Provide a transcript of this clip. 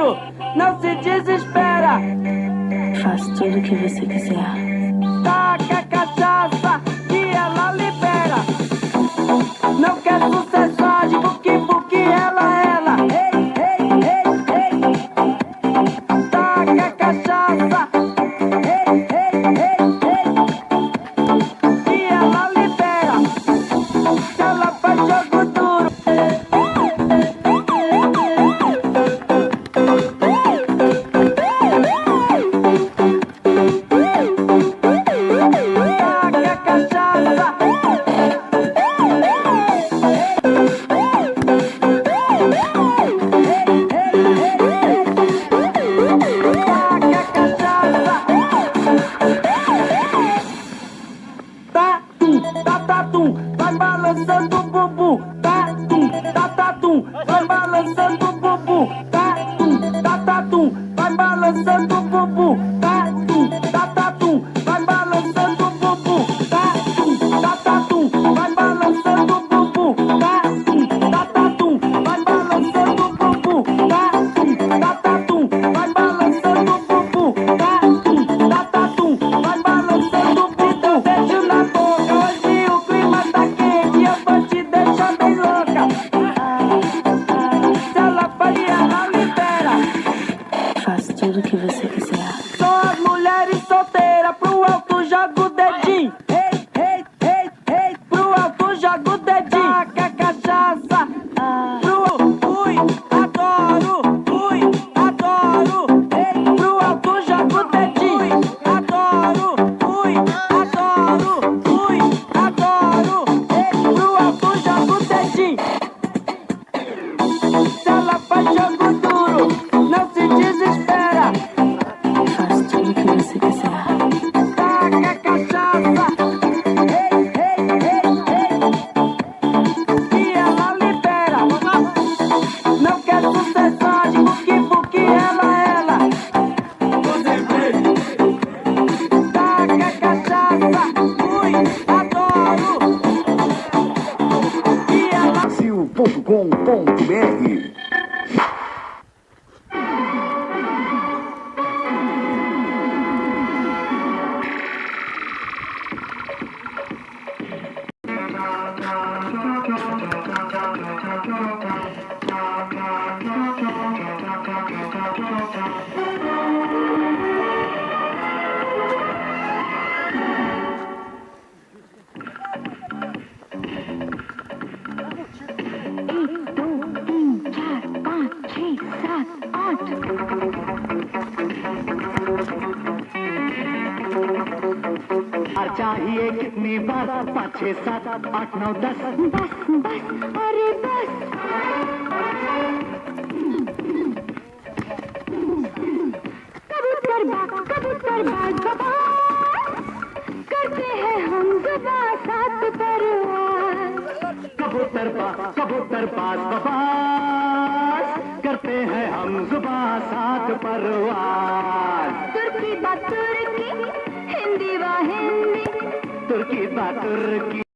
duro, não se desespera. Faz tudo o que você quiser. Taca a cachaça que ela libera. Não quer sucesso, age buque, ela. Ei, ei, ei, ei. Taca a cachaça. Ei, ei, ei, ei. Que ela libera. Ela faz jogo duro. Taca a cachaça. Tá-tum, vai balançando o bumbum. Tá-tum, vai balançando o bumbum. Tá-tum, vai balançando o bumbum. Tá-tum, vai balançando o bumbum. Tá-tum, vai balançando o bumbum. Tá-tum, vai balançando o bumbum. Tá-tum, vai balançando o bumbum. Tá-tum, vai balançando o bumbum. Beijo na boca, hoje o clima tá quente, eu vou te deixar bem louca. Se ela faz, ela libera. Faz tudo o que você quiser. Só as mulheres solteiras, pro alto joga o dedinho. Ei, ei, ei, ei, pro alto joga o dedinho. Taca a cachaça, adoro. Ei, pro alto joga o dedinho. Adoro. Ei, pro alto joga o dedinho. Se ela faz jogo duro, não se desespera. Faz tudo o que você quiser. Taca a cachaça. Ei, ei, ei, ei. Que ela libera. Não quer sucesso, age buque, ela. Taca a cachaça. Adoro. Que ela... Brasil.com.br चाहिए कितनी बार 5, 6, 7, 8, 9, 10 बस अरे बस कबूतर बाज बाबा करते हैं हम जुबा सात परवाज कबूतर बाज बाबा करते हैं हम जुबा सात परवाज तुर्की बा तुर्की हिंदी बा हिंदी तुर्की बा तुर्की